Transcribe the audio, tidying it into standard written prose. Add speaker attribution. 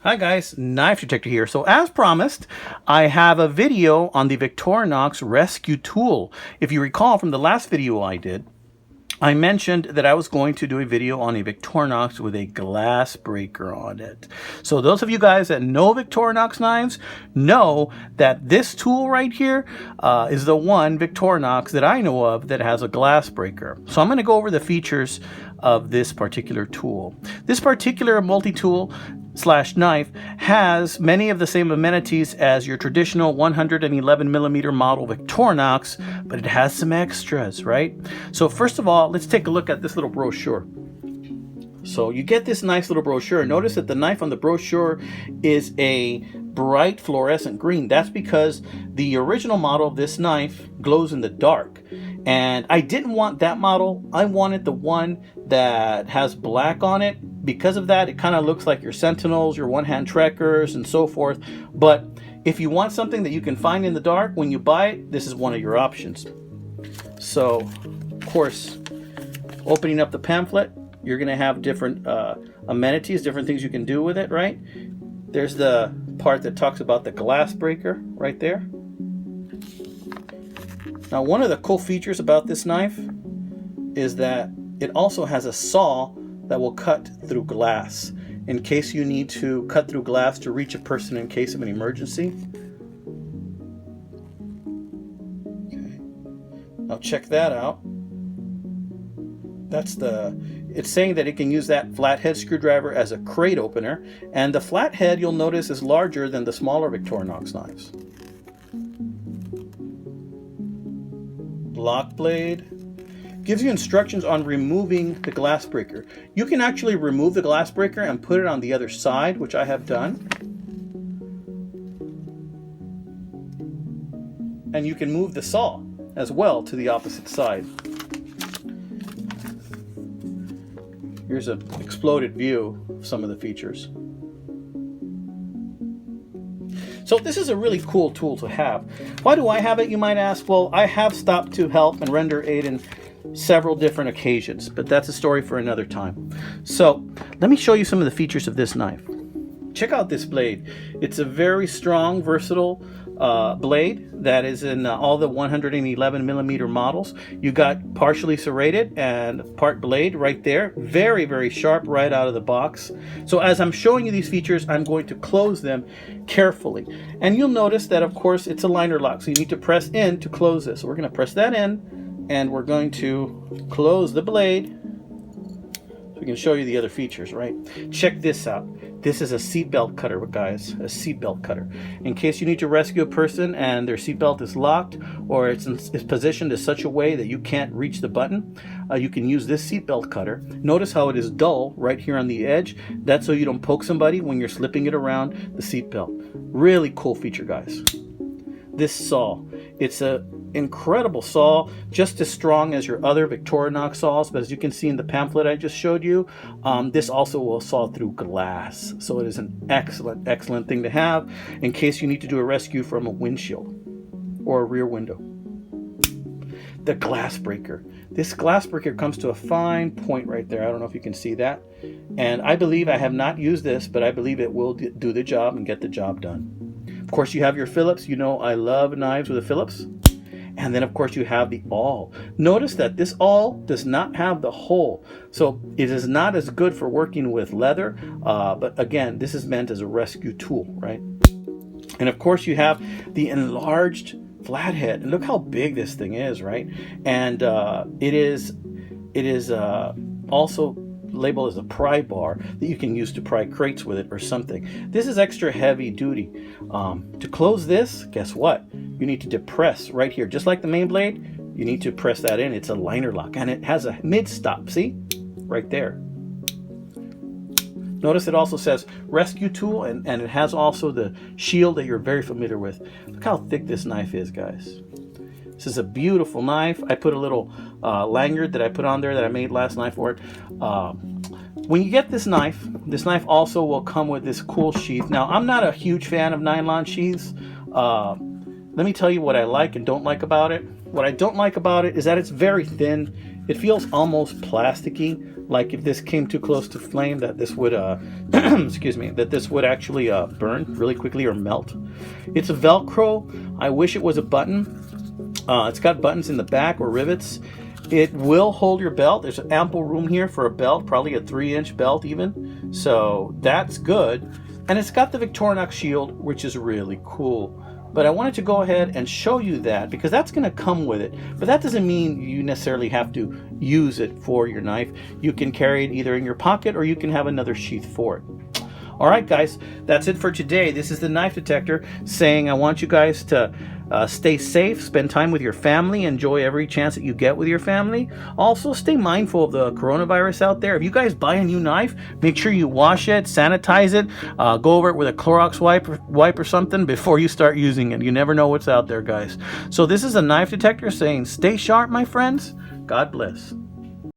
Speaker 1: Hi guys, Knife Detector here. So as promised, I have a video on the Victorinox rescue tool. If you recall from the last video I did, I mentioned that I was going to do a video on a Victorinox with a glass breaker on it. So those of you guys that know Victorinox knives know that this tool right here is the one Victorinox that I know of that has a glass breaker. So I'm going to go over the features of this particular tool. This particular multi-tool / knife has many of the same amenities as your traditional 111mm model Victorinox, but it has some extras, right? So first of all, let's take a look at this little brochure. So you get this nice little brochure. Notice that the knife on the brochure is a bright fluorescent green. That's because the original model of this knife glows in the dark. And I didn't want that model. I wanted the one that has black on it. Because of that, it kind of looks like your Sentinels, your one-hand Trekkers, and so forth. But if you want something that you can find in the dark when you buy it, this is one of your options. So, of course, opening up the pamphlet, you're going to have different amenities, different things you can do with it, right? There's the part that talks about the glass breaker right there. Now, one of the cool features about this knife is that it also has a saw that will cut through glass in case you need to cut through glass to reach a person in case of an emergency. Okay. Now check that out. It's saying that it can use that flathead screwdriver as a crate opener, and the flathead, you'll notice, is larger than the smaller Victorinox knives. Block blade. Gives you instructions on removing the glass breaker. You can actually remove the glass breaker and put it on the other side, which I have done. And you can move the saw as well to the opposite side. Here's an exploded view of some of the features. So this is a really cool tool to have. Why do I have it, you might ask? Well, I have stopped to help and render aid in several different occasions, but that's a story for another time. So let me show you some of the features of this knife. Check out this blade. It's a very strong, versatile blade that is in all the 111mm models. You got partially serrated and part blade right there. Very, very sharp right out of the box. So as I'm showing you these features, I'm going to close them carefully. And you'll notice that, of course, it's a liner lock. So you need to press in to close this. So we're going to press that in, and we're going to close the blade so we can show you the other features, right? Check this out. This is a seatbelt cutter, guys, a seatbelt cutter. In case you need to rescue a person and their seatbelt is locked or it's positioned in such a way that you can't reach the button, you can use this seatbelt cutter. Notice how it is dull right here on the edge. That's so you don't poke somebody when you're slipping it around the seatbelt. Really cool feature, guys. This saw, it's an incredible saw, just as strong as your other Victorinox saws, but as you can see in the pamphlet I just showed you, this also will saw through glass. So it is an excellent thing to have in case you need to do a rescue from a windshield or a rear window. The glass breaker. This glass breaker comes to a fine point right there. I don't know if you can see that. And I believe, I have not used this, but I believe it will do the job and get the job done. Of course, you have your Phillips. You know I love knives with a Phillips. And then, of course, you have the awl. Notice that this awl does not have the hole. So it is not as good for working with leather. But again, this is meant as a rescue tool, right? And of course, you have the enlarged flathead. And look how big this thing is, right? And it is also labeled as a pry bar that you can use to pry crates with it or something. This is extra heavy duty. To close this, guess what? You need to depress right here. Just like the main blade, you need to press that in. It's a liner lock and it has a mid stop. See? Right there. Notice it also says rescue tool and it has also the shield that you're very familiar with. Look how thick this knife is, guys. This is a beautiful knife. I put a little lanyard that I put on there that I made last night for it. When you get this knife also will come with this cool sheath. Now, I'm not a huge fan of nylon sheaths. Let me tell you what I like and don't like about it. What I don't like about it is that it's very thin It feels almost plasticky, like if this came too close to flame, that this would, excuse me, that this would actually burn really quickly or melt. It's a Velcro. I wish it was a button. It's got buttons in the back or rivets. It will hold your belt. There's ample room here for a belt, probably a 3-inch belt even. So that's good. And it's got the Victorinox shield, which is really cool. But I wanted to go ahead and show you that because that's going to come with it. But that doesn't mean you necessarily have to use it for your knife. You can carry it either in your pocket or you can have another sheath for it. All right, guys, that's it for today. This is the Knife Detector saying I want you guys to stay safe, spend time with your family, enjoy every chance that you get with your family. Also, stay mindful of the coronavirus out there. If you guys buy a new knife, make sure you wash it, sanitize it, go over it with a Clorox wipe or something before you start using it. You never know what's out there, guys. So this is a Knife Detector saying stay sharp, my friends. God bless.